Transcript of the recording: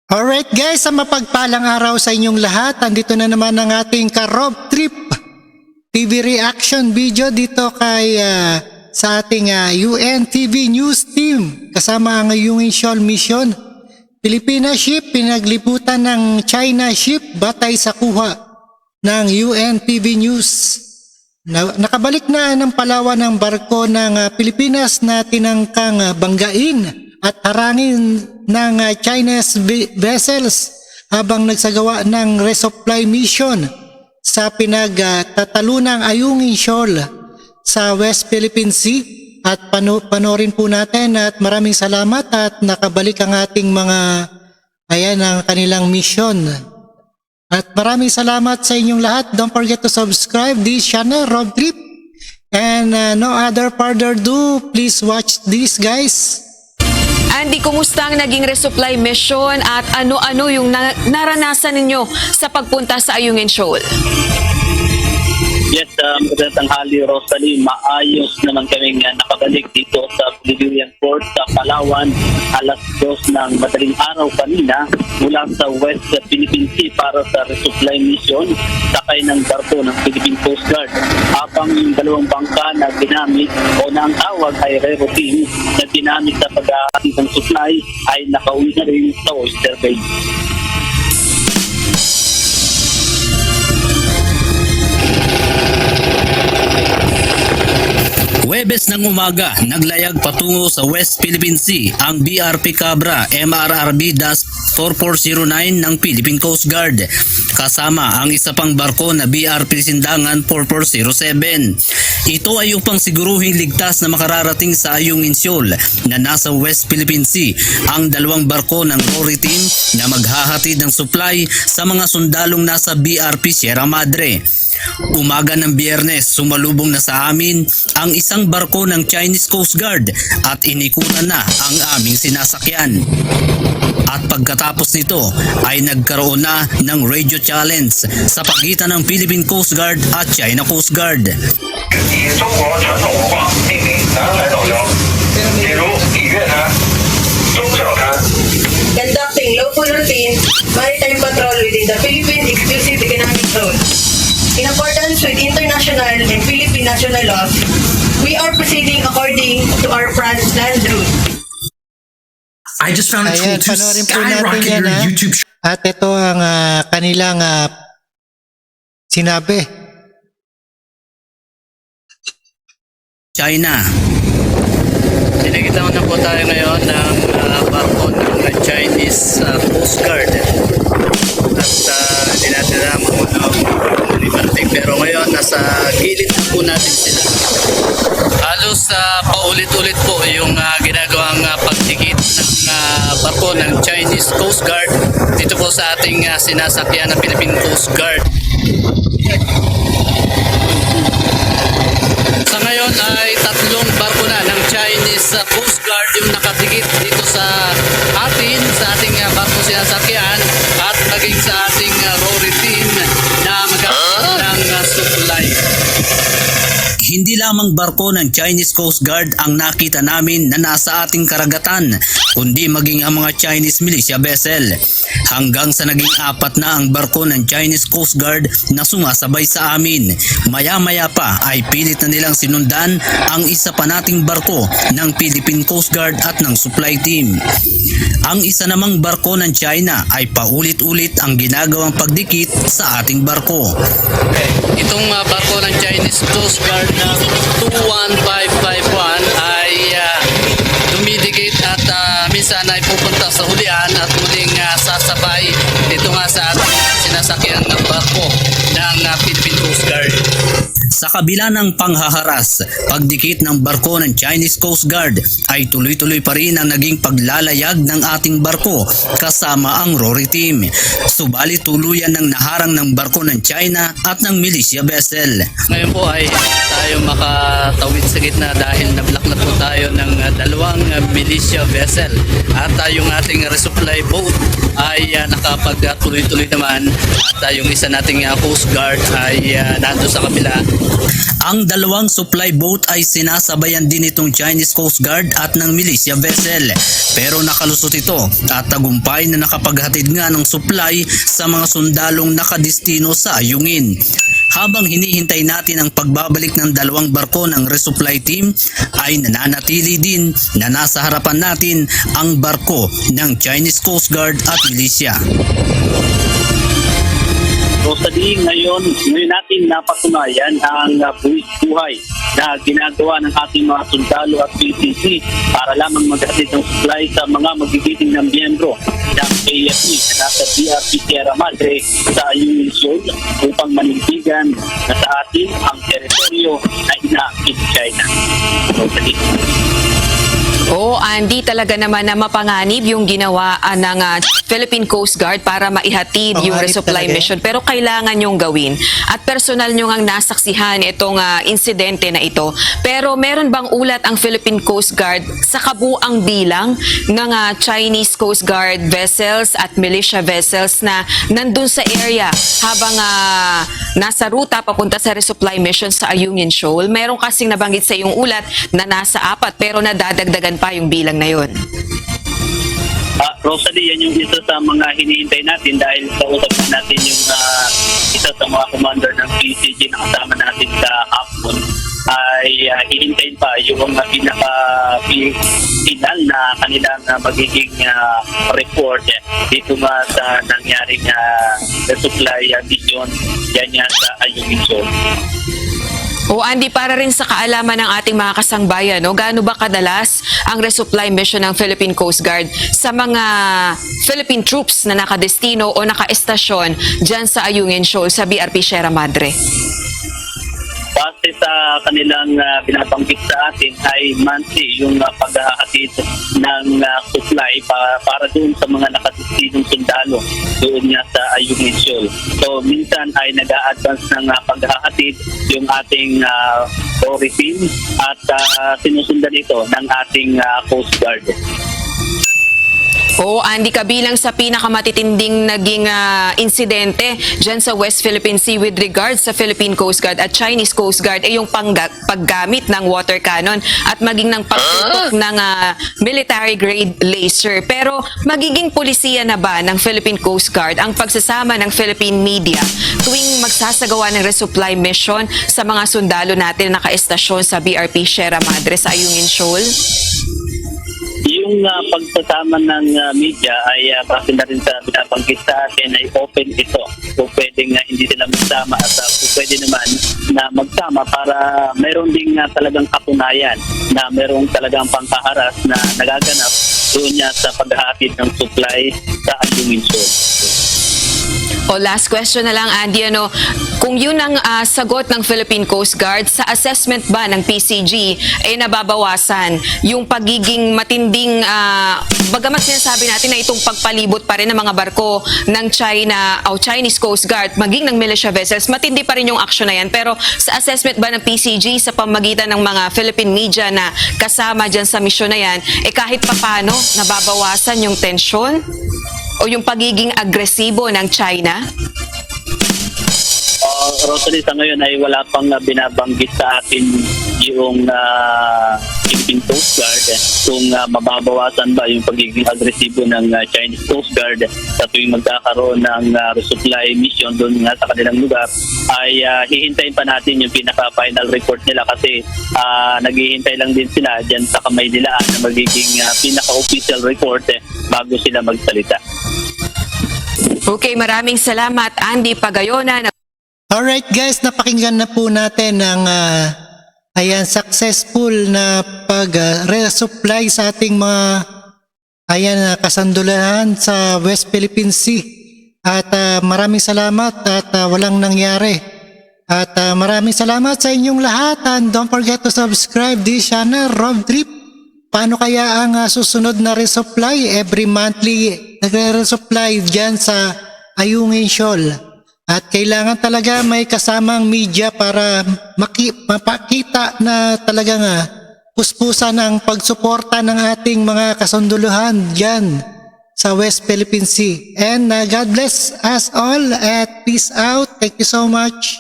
Alright guys, sa mapagpalang araw sa inyong lahat, andito na naman ang ating ka-Rob Trip TV reaction video dito kay sa ating UNTV News Team kasama ang UNSHOL Mission. Pilipinas ship pinagliputan ng China ship batay sa kuha ng UNTV News. Nakabalik na ng Palawan ng barko ng Pilipinas na tinangkang banggain at harangin ng Chinese vessels habang nagsagawa ng resupply mission sa pinagtatalunang Ayungin Shoal sa West Philippine Sea. At panorin po natin at maraming salamat at nakabalik ang ating mga ang kanilang mission. At maraming salamat sa inyong lahat. Don't forget to subscribe this channel, Rob Trip. And no other further ado, please watch this guys. Andy, kumusta ang naging resupply mission at ano-ano yung naranasan ninyo sa pagpunta sa Ayungin Shoal? Yes, magandang tanghali, Rosalie. Maayos naman kaming nakabalik dito sa Pilipinas Port sa Palawan alas 2 ng madaling araw kanina mula sa West Philippine Sea para sa resupply mission sakay ng barko ng Philippine Coast Guard. Habang yung dalawang bangka na ginamit o na ang tawag ay Rero Team na ginamit sa pag-aatid ng supply ay nakauwi na rin sa Oyster Bay. Huwebes ng umaga, naglayag patungo sa West Philippine Sea ang BRP Cabra MRRB-4409 ng Philippine Coast Guard kasama ang isa pang barko na BRP Sindangan 4407. Ito ay upang siguruhing ligtas na makararating sa Ayungin Shoal na nasa West Philippine Sea ang dalawang barko ng Rory Team na maghahatid ng supply sa mga sundalong nasa BRP Sierra Madre. Umaga ng Biyernes, sumalubong na sa amin ang isang barko ng Chinese Coast Guard at inikutan na ang aming sinasakyan. At pagkatapos nito ay nagkaroon na ng radio challenge sa pagitan ng Philippine Coast Guard at China Coast Guard. Conducting local routine maritime patrol within the Philippine Exclusive Economic Zone. In accordance with international and Philippine national laws, we are proceeding according to our France land route. I just found a tool Ayan, to panoorin po natin skyrocket yan, your YouTube At ito ang kanilang sinabi. China. Sinagita na po tayo ngayon ng barko ng Chinese Coast Guard. At hindi natin alam kung ano pero ngayon nasa gilid na po natin sila. Halos paulit-ulit po yung ginagawang pagdikit ng barko ng Chinese Coast Guard dito po sa ating sinasakyan ng Philippine Coast Guard. Sa ngayon ay 3 barko na ng Chinese Coast Guard yung nakadikit dito sa atin, sa ating barko sinasakyan at maging sa ating Rory Team na magkakaroon ng supply. Hindi lamang barko ng Chinese Coast Guard ang nakita namin na nasa ating karagatan, kundi maging ang mga Chinese militia vessel. Hanggang sa naging 4 na ang barko ng Chinese Coast Guard na sumasabay sa amin. Maya-maya pa ay pilit na nilang sinundan ang isa pa nating barko ng Philippine Coast Guard at ng supply team. Ang isa namang barko ng China ay paulit-ulit ang ginagawang pagdikit sa ating barko. Itong barko ng Chinese Coast Guard na 21551 ay dumidikit at minsan ay pupunta sa hulian at muling sasabay dito nga sa ating sinasakyan ng barko ng Philippine Coast Guard. Sa kabila ng panghaharas, pagdikit ng barko ng Chinese Coast Guard ay tuloy-tuloy pa rin ang naging paglalayag ng ating barko kasama ang Rory Team. Subalit tuluyan ng naharang ng barko ng China at ng militia vessel. Ngayon po ay tayo makatawid sa gitna dahil nablock na po tayo ng 2 militia vessel at yung ating resupply boat ay nakapagtuloy-tuloy naman at yung isa nating Coast Guard ay nandun sa kabila Ang dalawang supply boat ay sinasabayan din itong Chinese Coast Guard at ng militia vessel. Pero nakalusot ito at tagumpay na nakapaghatid nga ng supply sa mga sundalong nakadestino sa Ayungin. Habang hinihintay natin ang pagbabalik ng dalawang barko ng resupply team, ay nananatili din na nasa harapan natin ang barko ng Chinese Coast Guard at militia. Rosalie, ngayon natin napatunayan ang buhay na ginagawa ng ating mga sundalo at PCC para lamang maghatid ng supply sa mga magigiting na miyembro ng AFP na nasa BRP Sierra Madre sa Ayungin Shoal upang manindigan na sa atin ang teritoryo na inaakit China. Rosalie. Oo, Andy, talaga naman na mapanganib yung ginawa ng Philippine Coast Guard para maihatid yung Panganib resupply talaga. mission. Pero kailangan yung gawin. At personal nyo ang nasaksihan itong insidente na ito. Pero meron bang ulat ang Philippine Coast Guard sa kabuang bilang ng Chinese Coast Guard vessels at militia vessels na nandun sa area habang nasa ruta papunta sa resupply mission sa Ayungin Shoal? Meron kasing nabanggit sa iyong ulat na nasa 4 pero nadadagdagan pa yung bilang na yun. Rosalie, yan yung isa sa mga hinihintay natin dahil kausap na natin yung isa sa mga commander ng PCG na kasama natin sa hapon ay hihintayin pa yung pinaka-final na kanilang magiging report dito nga sa nangyaring resupply mission yan sa Ayungin Shoal. O Andy, para rin sa kaalaman ng ating mga kasangbayan, no, gaano ba kadalas ang resupply mission ng Philippine Coast Guard sa mga Philippine troops na nakadestino o nakaestasyon dyan sa Ayungin Shoal sa BRP Sierra Madre? Base sa kanilang binabanggit sa atin ay monthly yung paghahatid ng supply para doon sa mga nakadestinong sundalo doon nga sa Ayungin Shoal. So minsan ay nag-a-advance ng paghahatid yung ating Dory team at sinusundan ito ng ating Coast Guard. O Andy, kabilang sa pinakamatitinding naging insidente dyan sa West Philippine Sea with regards sa Philippine Coast Guard at Chinese Coast Guard ay yung paggamit ng water cannon at maging ng pagtutok ng military grade laser. Pero magiging pulisiya na ba ng Philippine Coast Guard ang pagsasama ng Philippine media tuwing magsasagawa ng resupply mission sa mga sundalo natin na nakaestasyon sa BRP Sierra Madre sa Ayungin Shoal? Yung pagsasama ng media ay kasi na rin sa binabanggit sa atin ay open ito. So pwedeng hindi sila magsama at pwede naman na magsama para meron ding talagang katunayan na merong talagang pangkaharas na nagaganap doon niya sa paghahatid ng supply sa Ayungin Shoal. O last question na lang, Andy, kung yun ang sagot ng Philippine Coast Guard, sa assessment ba ng PCG ay nababawasan yung pagiging matinding, bagamat sinasabi natin na itong pagpalibot pa rin ng mga barko ng China o Chinese Coast Guard, maging ng militia vessels, matindi pa rin yung action na yan. Pero sa assessment ba ng PCG sa pamagitan ng mga Philippine media na kasama dyan sa mission na yan, kahit papano nababawasan yung tensyon o yung pagiging agresibo ng China? Rosalie, sa ngayon ay wala pang binabanggit sa atin yung Philippine Coast Guard kung mababawasan ba yung pagiging agresibo ng Chinese Coast Guard sa tuwing magkakaroon ng resupply mission doon nga sa kanilang lugar ay hihintayin pa natin yung pinaka-final report nila kasi naghihintay lang din sila dyan sa kamay nila na magiging pinaka-official report bago sila magsalita. Okay, maraming salamat, Andy Pagayona. Alright guys, napakinggan na po natin ang successful na pag-resupply sa ating mga kasandulahan sa West Philippine Sea. At maraming salamat at walang nangyari. At maraming salamat sa inyong lahat and don't forget to subscribe this channel, Rob Trip. Paano kaya ang susunod na resupply? Every monthly nagre-resupply dyan sa Ayungin Shoal. At kailangan talaga may kasamang media para mapakita na talagang puspusan ang pagsuporta ng ating mga kasunduluhan dyan sa West Philippine Sea. And God bless us all at peace out. Thank you so much.